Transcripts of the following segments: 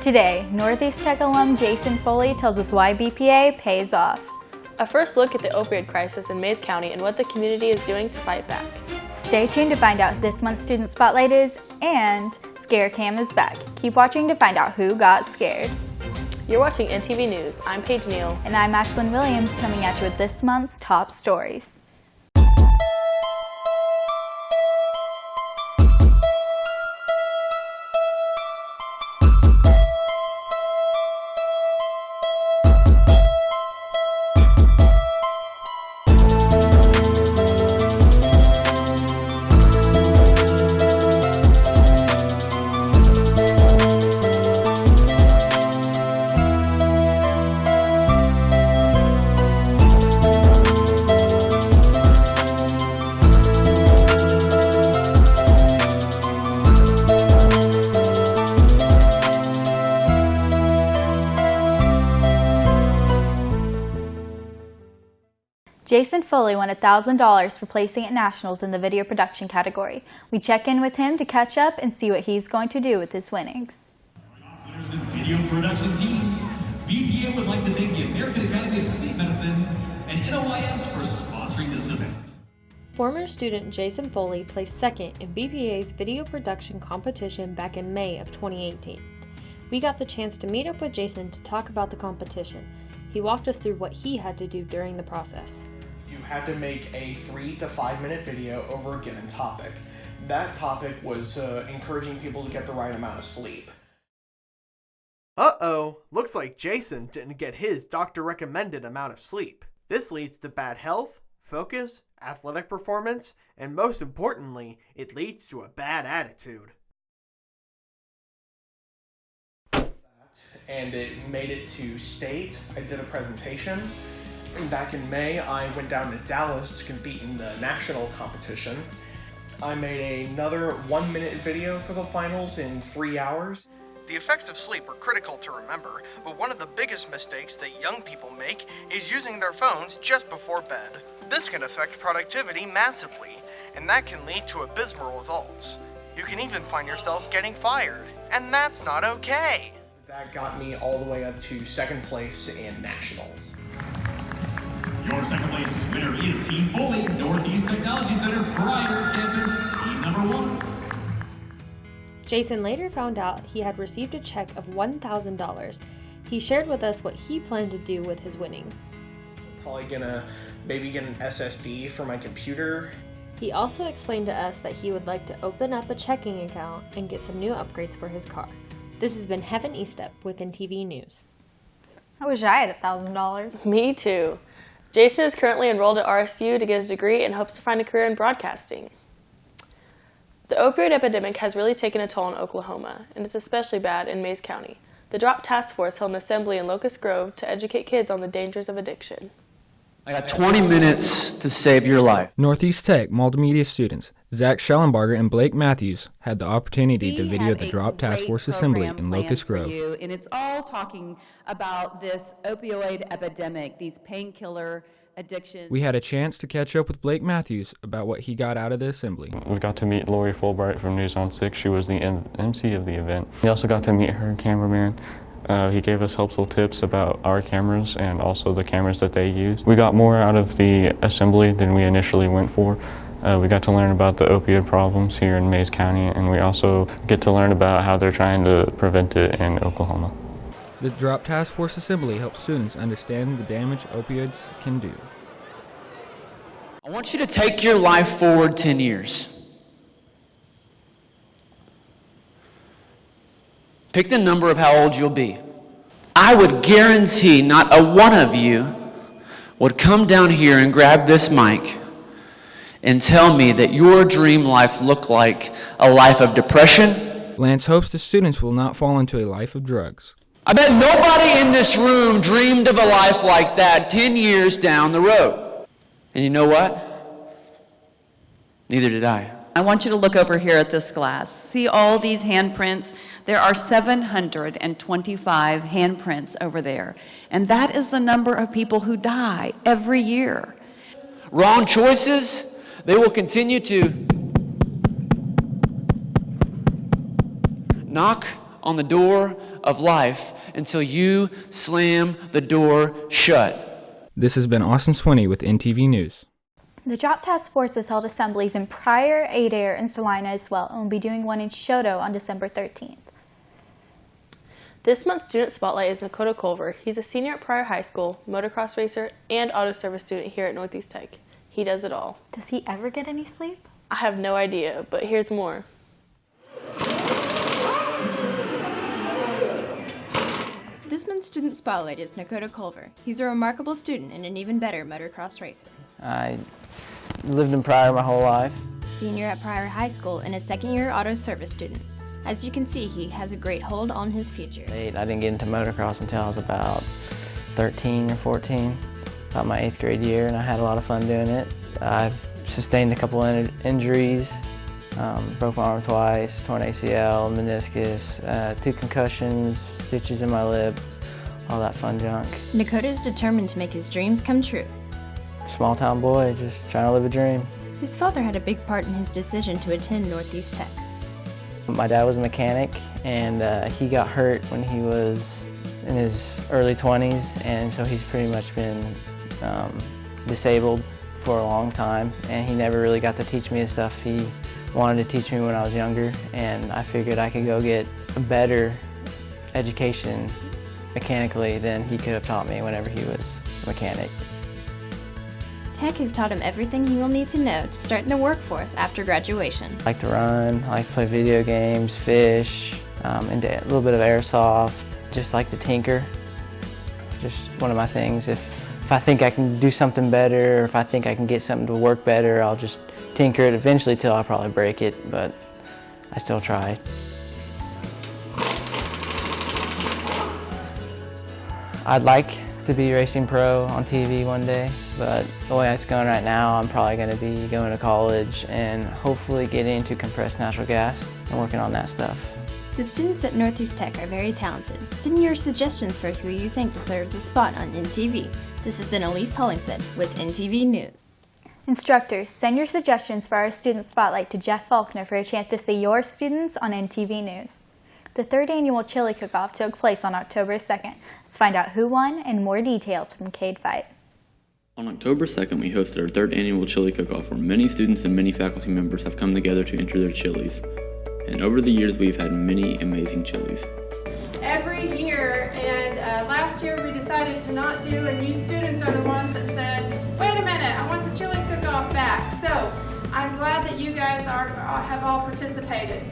Today, Northeast Tech alum Jason Foley tells us why BPA pays off. A first look at the opioid crisis in Mays County and what the community is doing to fight back. Stay tuned to find out who this month's Student Spotlight is, and Scare Cam is back. Keep watching to find out who got scared. You're watching NTV News. I'm Paige Neal. And I'm Ashlyn Williams, coming at you with this month's top stories. Jason Foley won $1,000 for placing at Nationals in the video production category. We check in with him to catch up and see what he's going to do with his winnings. Winners and video production team, BPA would like to thank the American Academy of Sleep Medicine and NOIS for sponsoring this event. Former student Jason Foley placed second in BPA's video production competition back in May of 2018. We got the chance to meet up with Jason to talk about the competition. He walked us through what he had to do during the process. You had to make a 3 to 5 minute video over a given topic. That topic was encouraging people to get the right amount of sleep. Uh-oh, looks like Jason didn't get his doctor-recommended amount of sleep. This leads to bad health, focus, athletic performance, and most importantly, it leads to a bad attitude. And it made it to state. I did a presentation. Back in May, I went down to Dallas to compete in the national competition. I made another 1-minute video for the finals in 3 hours. The effects of sleep are critical to remember, but one of the biggest mistakes that young people make is using their phones just before bed. This can affect productivity massively, and that can lead to abysmal results. You can even find yourself getting fired, and that's not okay. That got me all the way up to second place in nationals. Your second place winner is Team Foley, Northeast Technology Center, Pryor Campus, team number 1. Jason later found out he had received a check of $1,000. He shared with us what he planned to do with his winnings. Probably gonna maybe get an SSD for my computer. He also explained to us that he would like to open up a checking account and get some new upgrades for his car. This has been Heaven Eastep with NTV News. I wish I had $1,000. Me too. Jason is currently enrolled at RSU to get his degree and hopes to find a career in broadcasting. The opioid epidemic has really taken a toll on Oklahoma, and it's especially bad in Mays County. The DROP Task Force held an assembly in Locust Grove to educate kids on the dangers of addiction. I got 20 minutes to save your life. Northeast Tech multimedia students Zach Schellenbarger and Blake Matthews had the opportunity to video the Drop Task Force Assembly in Locust Grove. And it's all talking about this opioid epidemic, these painkiller addictions. We had a chance to catch up with Blake Matthews about what he got out of the assembly. We got to meet Lori Fulbright from News on 6. She was the MC of the event. We also got to meet her cameraman. He gave us helpful tips about our cameras and also the cameras that they use. We got more out of the assembly than we initially went for. We got to learn about the opioid problems here in Mays County, and we also get to learn about how they're trying to prevent it in Oklahoma. The Drop Task Force Assembly helps students understand the damage opioids can do. I want you to take your life forward 10 years. Pick the number of how old you'll be. I would guarantee not a one of you would come down here and grab this mic and tell me that your dream life looked like a life of depression. Lance hopes the students will not fall into a life of drugs. I bet nobody in this room dreamed of a life like that 10 years down the road. And you know what? Neither did I. I want you to look over here at this glass. See all these handprints? There are 725 handprints over there. And that is the number of people who die every year. Wrong choices, they will continue to knock on the door of life until you slam the door shut. This has been Austin Swinney with NTV News. The Drop Task Force has held assemblies in Pryor, Adair, and Salina as well, and will be doing one in Choteau on December 13th. This month's student spotlight is Nakota Culver. He's a senior at Pryor High School, motocross racer, and auto service student here at Northeast Tech. He does it all. Does he ever get any sleep? I have no idea, but here's more. This month's student spotlight is Nakota Culver. He's a remarkable student and an even better motocross racer. I lived in Pryor my whole life. Senior at Pryor High School and a second-year auto service student. As you can see, he has a great hold on his future. I didn't get into motocross until I was about 13 or 14, about my 8th grade year, and I had a lot of fun doing it. I've sustained a couple injuries, broke my arm twice, torn ACL, meniscus, 2 concussions, stitches in my lip, all that fun junk. Nakota is determined to make his dreams come true. Small town boy, just trying to live a dream. His father had a big part in his decision to attend Northeast Tech. My dad was a mechanic, and he got hurt when he was in his early 20s, and so he's pretty much been disabled for a long time, and he never really got to teach me the stuff he wanted to teach me when I was younger, and I figured I could go get a better education mechanically than he could have taught me whenever he was a mechanic. Tech has taught him everything he will need to know to start in the workforce after graduation. I like to run, I like to play video games, fish, into a little bit of airsoft, just like to tinker. Just one of my things. If I think I can do something better, or if I think I can get something to work better, I'll just tinker it eventually till I probably break it, but I still try. I'd like to be racing pro on TV one day, but the way it's going right now, I'm probably going to be going to college and hopefully getting into compressed natural gas and working on that stuff. The students at Northeast Tech are very talented. Send your suggestions for who you think deserves a spot on NTV. This has been Elise Hollingshead with NTV News. Instructors, send your suggestions for our student spotlight to Jeff Faulkner for a chance to see your students on NTV News. The 3rd annual chili cook-off took place on October 2nd. Let's find out who won and more details from Cade Fight. On October 2nd, we hosted our 3rd annual chili cook-off where many students and many faculty members have come together to enter their chilies. And over the years, we've had many amazing chilies. Every year, and last year we decided to not do, and you students are the ones that said, wait a minute, I want the chili cook-off back. So I'm glad that you guys have all participated.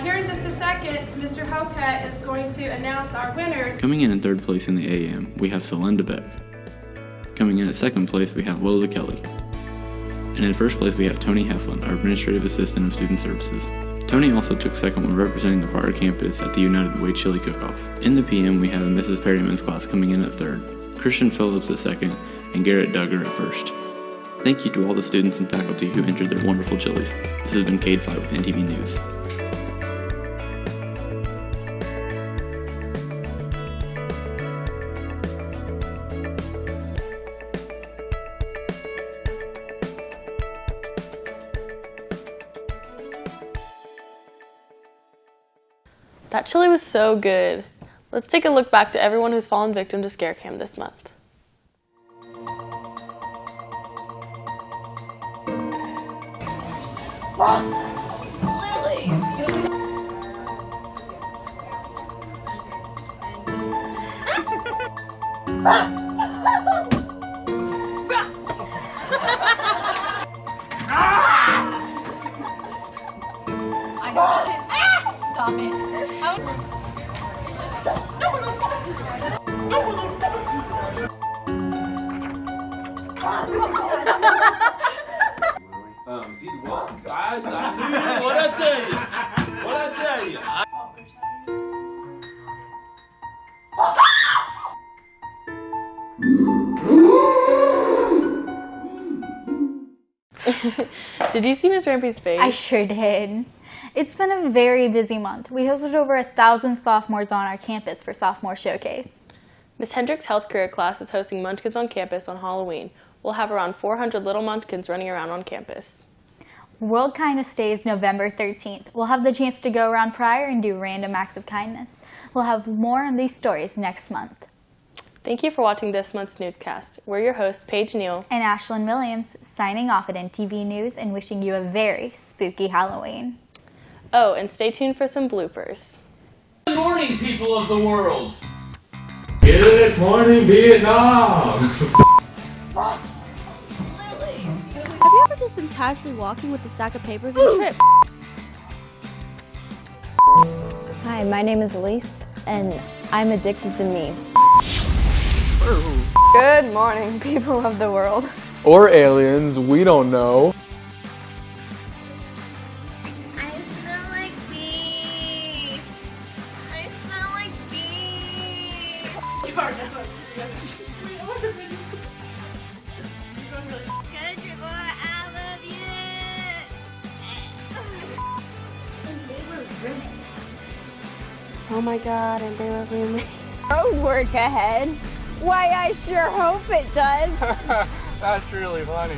Here in just a second, Mr. Hoka is going to announce our winners. Coming in 3rd place in the AM, we have Celinda Beck. Coming in at 2nd place, we have Lola Kelly. And in 1st place, we have Tony Heflin, our Administrative Assistant of Student Services. Tony also took 2nd when representing the Pryor campus at the United Way Chili Cook-Off. In the PM, we have Mrs. Perryman's class coming in at 3rd, Christian Phillips at 2nd, and Garrett Duggar at 1st. Thank you to all the students and faculty who entered their wonderful chilies. This has been Cade Fight with NTV News. That chili was so good. Let's take a look back to everyone who's fallen victim to scare cam this month. I got it. Stop it. Guys, I knew what I tell you. What I tell you. Did you see Miss Rampy's face? I sure did. It's been a very busy month. We hosted over 1,000 sophomores on our campus for Sophomore Showcase. Miss Hendricks' health career class is hosting Munchkins on campus on Halloween. We'll have around 400 little Munchkins running around on campus. World Kindness Day is November 13th. We'll have the chance to go around Pryor and do random acts of kindness. We'll have more on these stories next month. Thank you for watching this month's newscast. We're your hosts, Paige Neal and Ashlyn Williams, signing off at NTV News and wishing you a very spooky Halloween. Oh, and stay tuned for some bloopers. Good morning, people of the world. Good morning, Vietnam. Have you ever just been casually walking with a stack of papers and trip? Hi, my name is Elise, and I'm addicted to me. Good morning, people of the world. Or aliens, we don't know. I smell like beef. I smell like beef. Oh my god, and they were roommates. Road work ahead. Why, I sure hope it does. That's really funny.